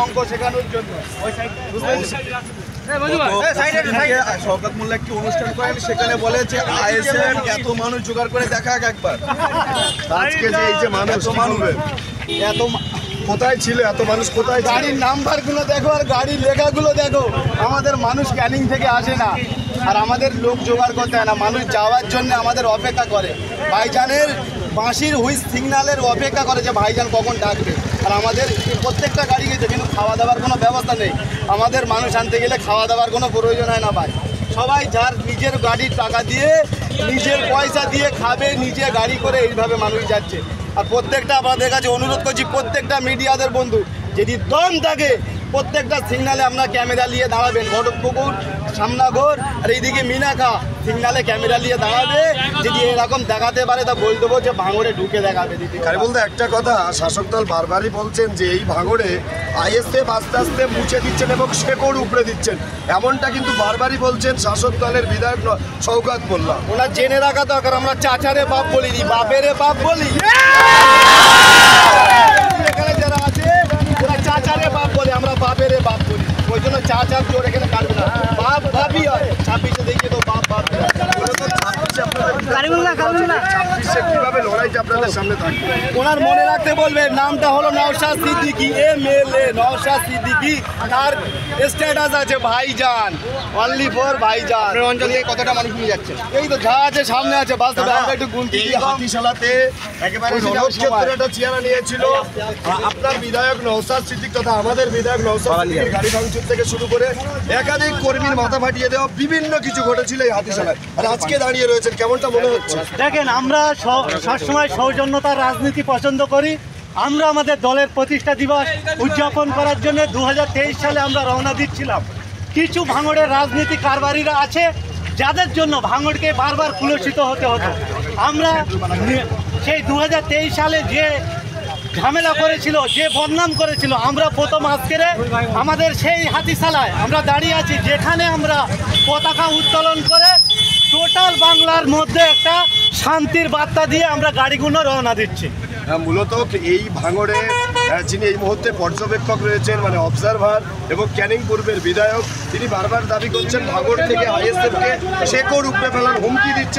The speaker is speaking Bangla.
অঙ্ক শেখানোর জন্য শওকত মোল্লা একটি অনুষ্ঠান করেন, সেখানে বলে যে আইএসএফ এত মানুষ জোগাড় করে দেখা একবার। আজকে যে এই যে মানুষ এত কোথায় ছিল, এত মানুষ কোথায়, গাড়ির নাম্বারগুলো দেখো আর গাড়ির লেখাগুলো দেখো। আমাদের মানুষ ক্যানিং থেকে আসে না, আর আমাদের লোক জোগাড় করতে হয় না, মানুষ যাওয়ার জন্য আমাদের অপেক্ষা করে। ভাইজানের বাঁশির হুইস সিগনালের অপেক্ষা করে যে ভাইজান কখন ডাকবে। আর আমাদের প্রত্যেকটা গাড়ি গেছে, কিন্তু খাওয়া দাওয়ার কোনো ব্যবস্থা নেই। আমাদের মানুষ আনতে গেলে খাওয়া দাওয়ার কোনো প্রয়োজন হয় না ভাই। সবাই যার নিজের গাড়ির টাকা দিয়ে, নিজের পয়সা দিয়ে খাবে, নিজে গাড়ি করে এইভাবে মানুষ যাচ্ছে। আর প্রত্যেকটা আপনাদের কাছে অনুরোধ করছি, প্রত্যেকটা মিডিয়াদের বন্ধু, যদি দম থাকে প্রত্যেকটা সিগনালে আপনার ক্যামেরা নিয়ে দাঁড়াবেন। ঘটকপুকুর, সামনাগর আর এইদিকে মিনাখা সিগনালে ক্যামেরা নিয়ে দাঁড়াবে। যদি এরকম দেখাতে পারে তা বল দেবো যে ভাঙড়ে ঢুকে দেখাবে। দিদি বলতে একটা কথা, শাসক দল বারবারই বলছেন যে এই ভাঙড়ে আইএসএফ আস্তে আস্তে মুছে দিচ্ছেন এবং শেকড় উপড়ে দিচ্ছেন, এমনটা কিন্তু বারবারই বলছেন শাসক দলের বিধায়ক শওকত মোল্লা। ওনার জেনে রাখা দরকার, আমরা চাচারে বাপ বলি, বাপেরে বাপ বলি। এখানে যারা আছে ওরা চাচারে বাপ বলে, আমরা বাপেরে বাপ বলি। ওই জন্য চাচার জোর এখানে কাটবে না, বাপ বাপই হয়। 26-এ দেখিয়ে তো বাপ বাপ। ওনার মনে রাখতে বলবে, নামটা হলো নওশাদ সিদ্দিকী, MLA নওশাদ সিদ্দিকী। তার স্ট্যাটাস আছে ভাইজান, অনলি ফর ভাইজান। আপনার অঞ্চল থেকে কতটা মানুষ নিয়ে যাচ্ছে? এই তো যা আছে সামনে আছে, বাস্তবে আমরা একটু গুনতি। হাতিশালাতে একেবারে রণক্ষেত্রটা চেহারা নিয়েছিল আপনার বিধায়ক নওশাদ সিদ্দিকী তথা আমাদের বিধায়ক নওশাদ সিদ্দিকীর গাড়ি ভাঙচুর থেকে শুরু করে একাধিক কর্মীর মাথা ফাটিয়ে দেওয়া বিভিন্ন কিছু ঘটেছিল এই হাতিশালায়। আর আজকে দাঁড়িয়ে রয়েছেন, কেমনটা মনে হচ্ছে? দেখেন, আমরা সবসময় সৌজন্যতার রাজনীতি পছন্দ করি। আমরা আমাদের দলের প্রতিষ্ঠা দিবস উদযাপন করার জন্য 2023 সালে আমরা রওনা দিচ্ছিলাম। কিছু ভাঙড়ের রাজনীতি কারবারিরা আছে যাদের জন্য ভাঙড়কে বারবার কুলসিত হতে হতো। আমরা সেই 2023 সালে যে ঝামেলা করেছিল, যে বদনাম করেছিল, আমরা প্রথম আজকের আমাদের সেই হাতিশালায় আমরা দাঁড়িয়ে আছি, যেখানে আমরা পতাকা উত্তোলন করে টোটাল বাংলার মধ্যে একটা শান্তির বার্তা দিয়ে আমরা গাড়িগুলো রওনা দিচ্ছি। মূলত এই ভাঙড়ে যিনি এই মুহূর্তে পর্যবেক্ষক রয়েছেন, মানে অবজারভার এবং ক্যানিং পূর্বের বিধায়ক, তিনি বারবার দাবি করছেন ভাঙড় থেকে আইএসএফকে শেকড় উপড়ে ফেলার হুমকি দিচ্ছেন।